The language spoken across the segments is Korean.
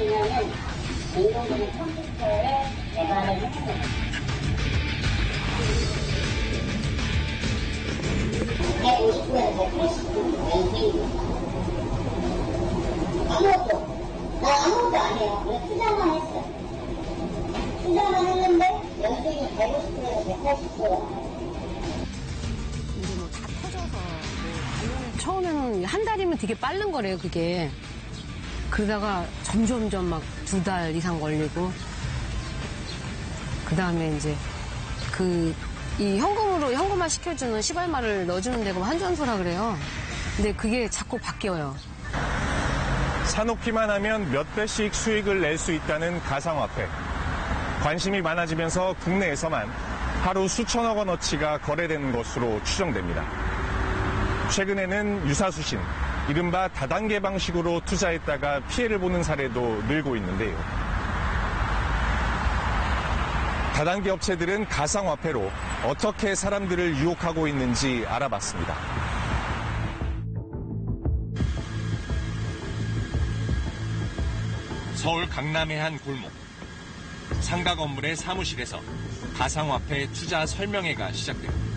2012년은 인공지능 컴퓨터를 개발을 했습니다. 159에서 189 랭킹입니다. 아무것도 안 해요. 그냥 투자만 했어요. 투자만 했는데 연수익이 150%에서 180%. 처음에는 한 달이면 되게 빠른 거래요, 그게. 그러다가 점점점 막 2달 이상 걸리고. 그 다음에 이제 이 현금화 시켜주는 시발말을 넣어주는 데가 한전소라 그래요. 근데 그게 자꾸 바뀌어요. 사놓기만 하면 몇 배씩 수익을 낼 수 있다는 가상화폐. 관심이 많아지면서 국내에서만 하루 수천억 원어치가 거래되는 것으로 추정됩니다. 최근에는 유사수신, 이른바 다단계 방식으로 투자했다가 피해를 보는 사례도 늘고 있는데요. 다단계 업체들은 가상화폐로 어떻게 사람들을 유혹하고 있는지 알아봤습니다. 서울 강남의 한 골목. 상가 건물의 사무실에서 가상화폐 투자 설명회가 시작됩니다.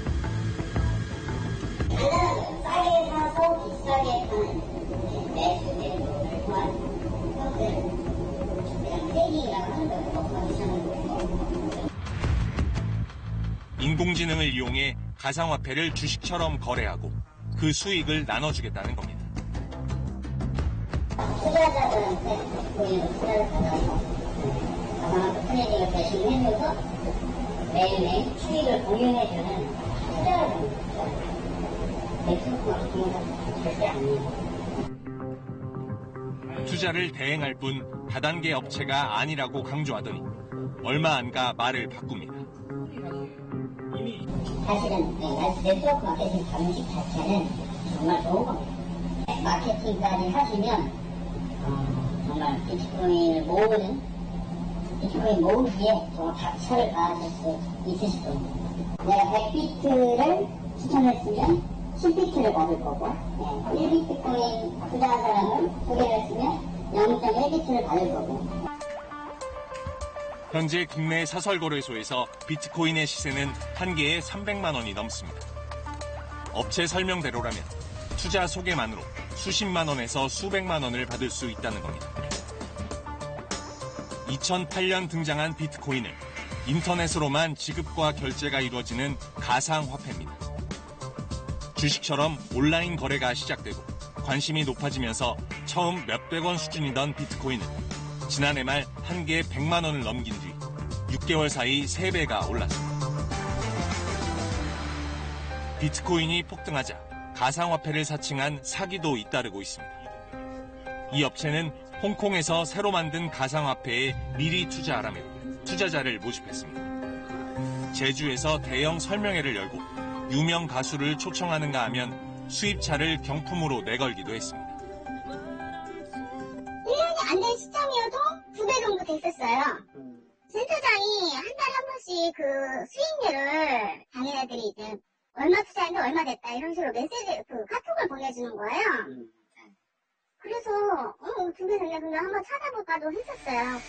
싸게 사서 비싸게 파는 매수되는 그런 세기라고 하는 거예요. 인공지능을 이용해 가상화폐를 주식처럼 거래하고 그 수익을 나눠주겠다는 겁니다. 투자자들한테 비트코인을 투자를 받아서 가상화폐 트레이딩을 대신 해줘서 매일매일 수익을 공유해주는 투자를 합니다. 절대 아니에요. 투자를 대행할 뿐 다단계 업체가 아니라고 강조하더니 얼마 안 가 말을 바꿉니다. 사실은 네트워크 마케팅 방식 자체는 정말 좋은 겁니다. 마케팅까지 하시면 정말 비트코인 모으기에 정말 박차를 가하실 수 있으실 겁니다. 내가 100비트를 추천했으면 10비트를 받을 거고 1비트코인 투자한 사람을 소개를 했으면 0.1비트를 받을 거고. 현재 국내 사설거래소에서 비트코인의 시세는 한 개에 300만 원이 넘습니다. 업체 설명대로라면 투자 소개만으로 수십만 원에서 수백만 원을 받을 수 있다는 겁니다. 2008년 등장한 비트코인은 인터넷으로만 지급과 결제가 이루어지는 가상화폐입니다. 주식처럼 온라인 거래가 시작되고 관심이 높아지면서 처음 몇백 원 수준이던 비트코인은 지난해 말 한 개에 100만 원을 넘긴 뒤 6개월 사이 3배가 올랐습니다. 비트코인이 폭등하자 가상화폐를 사칭한 사기도 잇따르고 있습니다. 이 업체는 홍콩에서 새로 만든 가상화폐에 미리 투자하라며 투자자를 모집했습니다. 제주에서 대형 설명회를 열고 유명 가수를 초청하는가 하면 수입차를 경품으로 내걸기도 했습니다. 1년이 안 된 시점이어도 2배 정도 됐었어요. 센터장이 한 달에 한 번씩 그 수익률을 자기네들이 이제 얼마 투자했는데 얼마 됐다 이런 식으로 메시지, 카톡을 보내주는 거예요. 그래서 2배 됐네 그냥 한번 찾아볼까도 했었어요.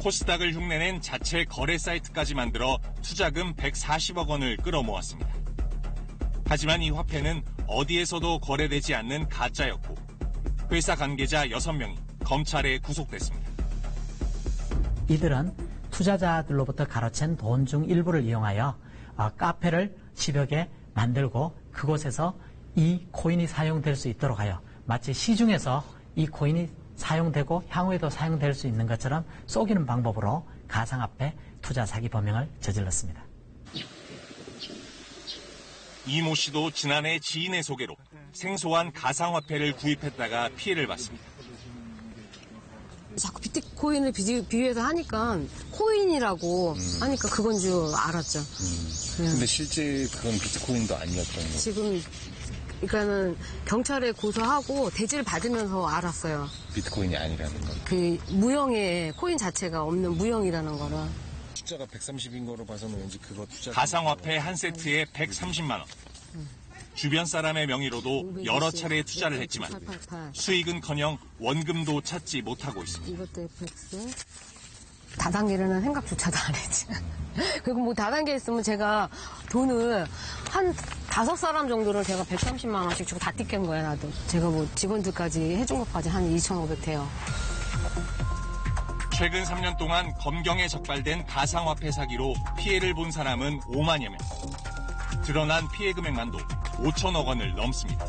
코스닥을 흉내낸 자체 거래 사이트까지 만들어 투자금 140억 원을 끌어모았습니다. 하지만 이 화폐는 어디에서도 거래되지 않는 가짜였고 회사 관계자 6명이 검찰에 구속됐습니다. 이들은 투자자들로부터 가로챈 돈 중 일부를 이용하여 카페를 10여 개 만들고 그곳에서 이 코인이 사용될 수 있도록 하여 마치 시중에서 이 코인이 사용되고 향후에도 사용될 수 있는 것처럼 속이는 방법으로 가상화폐 투자 사기 범행을 저질렀습니다. 이모 씨도 지난해 지인의 소개로 생소한 가상화폐를 구입했다가 피해를 봤습니다. 자꾸 비트코인을 비유해서 하니까 코인이라고 하니까 그건 줄 알았죠. 근데 실제 그건 비트코인도 아니었던 거죠? 지금 그러니까는 경찰에 고소하고 대지를 받으면서 알았어요. 비트코인이 아니라는 건. 그 무형의 코인 자체가 없는 무형이라는 거를. 숫자가 130인 거로 봐서는 왠지 그거 투자. 가상화폐 한 세트에 130만 원. 주변 사람의 명의로도 여러 차례 투자를 했지만 수익은커녕 원금도 찾지 못하고 있습니다. 이것도 FX. 다단계로는 생각조차도 안 했지. 그리고 뭐 다단계 있으면 제가 돈을 한 5사람 정도를 제가 130만 원씩 주고 다 띠깬 거야, 나도. 제가 뭐 직원들까지 해준 것까지 한 2,500 돼요. 최근 3년 동안 검경에 적발된 가상화폐 사기로 피해를 본 사람은 5만여 명. 드러난 피해 금액만도 5천억 원을 넘습니다.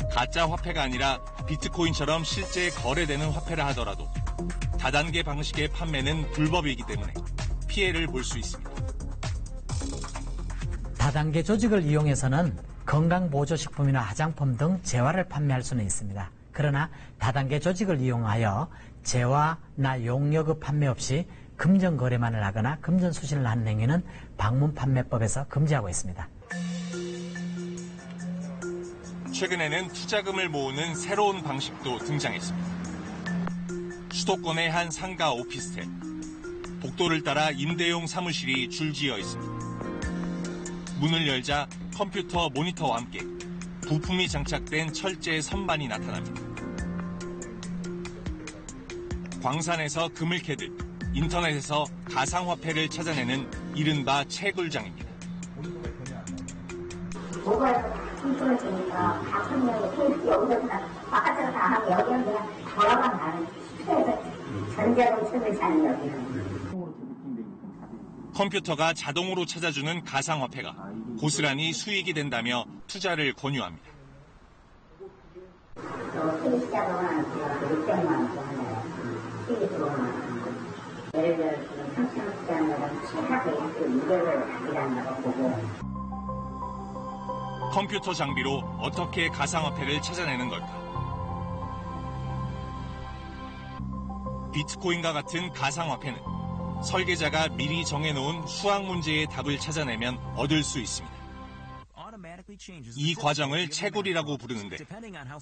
가짜 화폐가 아니라 비트코인처럼 실제 거래되는 화폐라 하더라도 다단계 방식의 판매는 불법이기 때문에 피해를 볼 수 있습니다. 다단계 조직을 이용해서는 건강보조식품이나 화장품 등 재화를 판매할 수는 있습니다. 그러나 다단계 조직을 이용하여 재화나 용역의 판매 없이 금전 거래만을 하거나 금전 수신을 하는 행위는 방문판매법에서 금지하고 있습니다. 최근에는 투자금을 모으는 새로운 방식도 등장했습니다. 수도권의 한 상가 오피스텔. 복도를 따라 임대용 사무실이 줄지어 있습니다. 문을 열자 컴퓨터 모니터와 함께 부품이 장착된 철제 선반이 나타납니다. 광산에서 금을 캐듯 인터넷에서 가상화폐를 찾아내는 이른바 채굴장입니다. 모바일에서 컴퓨터를 쓰니까 같은 명이 여기서 바깥에서 다 하면 여기는 그냥 돌아가면 나는 숙소에서 전자동책을 사는 여기는. 컴퓨터가 자동으로 찾아주는 가상화폐가 고스란히 수익이 된다며 투자를 권유합니다. 수익 시작으로 하는 600만 원 하나요. 수익이 들어오면 예를 들어 지금 3,000원 투자하면 최하 베이스 200을 가져간다고 보고 컴퓨터 장비로 어떻게 가상화폐를 찾아내는 걸까? 비트코인과 같은 가상화폐는 설계자가 미리 정해놓은 수학 문제의 답을 찾아내면 얻을 수 있습니다. 이 과정을 채굴이라고 부르는데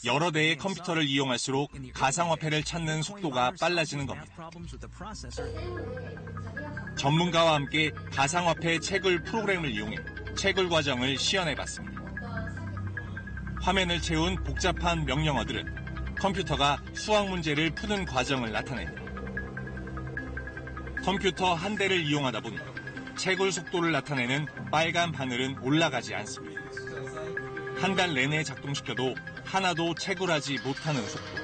여러 대의 컴퓨터를 이용할수록 가상화폐를 찾는 속도가 빨라지는 겁니다. 전문가와 함께 가상화폐 채굴 프로그램을 이용해 채굴 과정을 시연해봤습니다. 화면을 채운 복잡한 명령어들은 컴퓨터가 수학 문제를 푸는 과정을 나타냅니다. 컴퓨터 한 대를 이용하다 보니 채굴 속도를 나타내는 빨간 바늘은 올라가지 않습니다. 한 달 내내 작동시켜도 하나도 채굴하지 못하는 속도.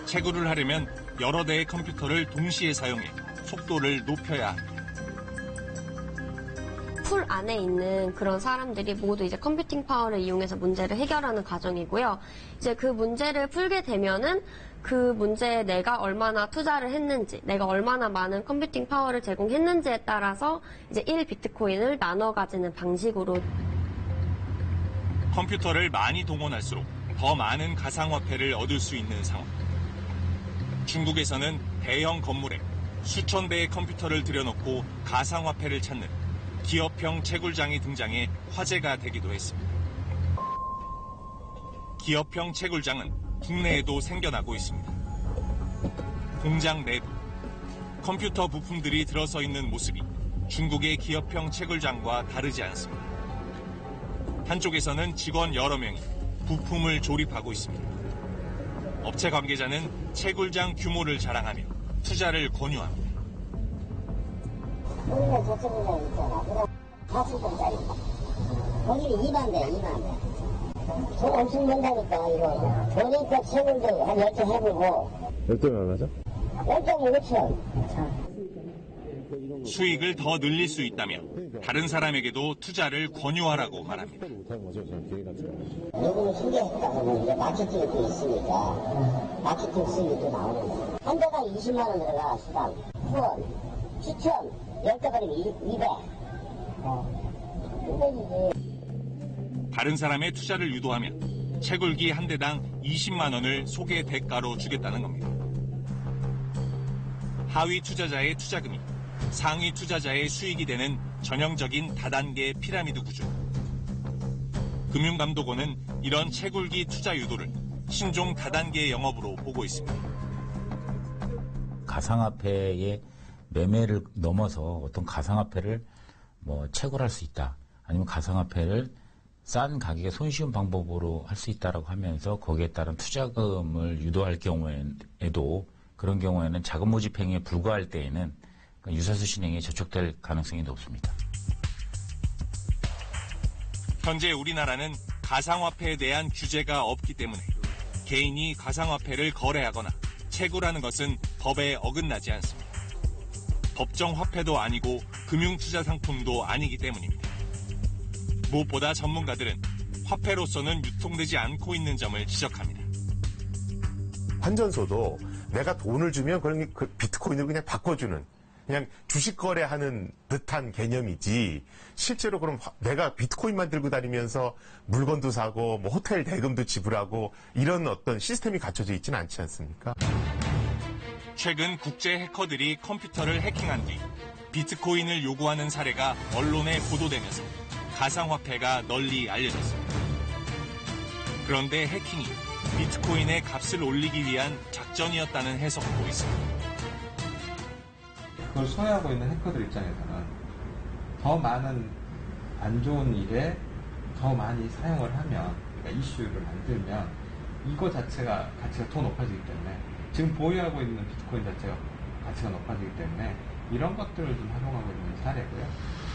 채굴을 하려면 여러 대의 컴퓨터를 동시에 사용해 속도를 높여야 합니다. 풀 안에 있는 그런 사람들이 모두 이제 컴퓨팅 파워를 이용해서 문제를 해결하는 과정이고요. 이제 그 문제를 풀게 되면은 그 문제에 내가 얼마나 투자를 했는지, 내가 얼마나 많은 컴퓨팅 파워를 제공했는지에 따라서 이제 1비트코인을 나눠 가지는 방식으로. 컴퓨터를 많이 동원할수록 더 많은 가상화폐를 얻을 수 있는 상황. 중국에서는 대형 건물에 수천 대의 컴퓨터를 들여놓고 가상화폐를 찾는 기업형 채굴장이 등장해 화제가 되기도 했습니다. 기업형 채굴장은 국내에도 생겨나고 있습니다. 공장 내부, 컴퓨터 부품들이 들어서 있는 모습이 중국의 기업형 채굴장과 다르지 않습니다. 한쪽에서는 직원 여러 명이 부품을 조립하고 있습니다. 업체 관계자는 채굴장 규모를 자랑하며 투자를 권유합니다. 우리는 저쪽에 있잖아. 그럼 40분짜리. 거기 2만 대, 2만 대. 돈 엄청 번다니까, 이거. 보니까 채굴도 한 10개 해보고. 10개면 얼마죠? 10개면 5천. 수익을 더 늘릴 수 있다면 다른 사람에게도 투자를 권유하라고 말합니다. 요금을 소개했다 보면 이제 마케팅이 또 있으니까 마케팅 수익이 또 나오는 거예요. 한 대가 20만 원 들어가, 수당. 후원, 추천, 10대 버리면 200. 다른 사람의 투자를 유도하면 채굴기 한 대당 20만 원을 소개 대가로 주겠다는 겁니다. 하위 투자자의 투자금이 상위 투자자의 수익이 되는 전형적인 다단계 피라미드 구조. 금융감독원은 이런 채굴기 투자 유도를 신종 다단계 영업으로 보고 있습니다. 가상화폐의 매매를 넘어서 어떤 가상화폐를 채굴할 수 있다. 아니면 가상화폐를 싼 가격에 손쉬운 방법으로 할 수 있다라고 하면서 거기에 따른 투자금을 유도할 경우에도 그런 경우에는 자금 모집 행위에 불과할 때에는 유사수 신행에 저촉될 가능성이 높습니다. 현재 우리나라는 가상화폐에 대한 규제가 없기 때문에 개인이 가상화폐를 거래하거나 채굴하는 것은 법에 어긋나지 않습니다. 법정 화폐도 아니고 금융투자 상품도 아니기 때문입니다. 무엇보다 전문가들은 화폐로서는 유통되지 않고 있는 점을 지적합니다. 환전소도 내가 돈을 주면 그 비트코인을 그냥 바꿔주는, 그냥 주식 거래하는 듯한 개념이지, 실제로 그럼 내가 비트코인만 들고 다니면서 물건도 사고 뭐 호텔 대금도 지불하고 이런 어떤 시스템이 갖춰져 있지는 않지 않습니까? 최근 국제 해커들이 컴퓨터를 해킹한 뒤 비트코인을 요구하는 사례가 언론에 보도되면서 가상화폐가 널리 알려졌습니다. 그런데 해킹이 비트코인의 값을 올리기 위한 작전이었다는 해석도 있습니다. 그걸 소유하고 있는 해커들 입장에서는 더 많은 안 좋은 일에 더 많이 사용을 하면, 그러니까 이슈를 만들면 이거 자체가 가치가 더 높아지기 때문에, 지금 보유하고 있는 비트코인 자체가 가치가 높아지기 때문에 이런 것들을 좀 활용하고 있는 사례고요.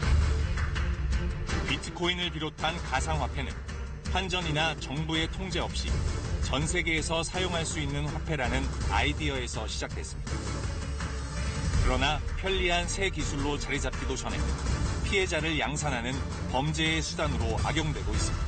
비트코인을 비롯한 가상화폐는 환전이나 정부의 통제 없이 전 세계에서 사용할 수 있는 화폐라는 아이디어에서 시작됐습니다. 그러나 편리한 새 기술로 자리 잡기도 전에 피해자를 양산하는 범죄의 수단으로 악용되고 있습니다.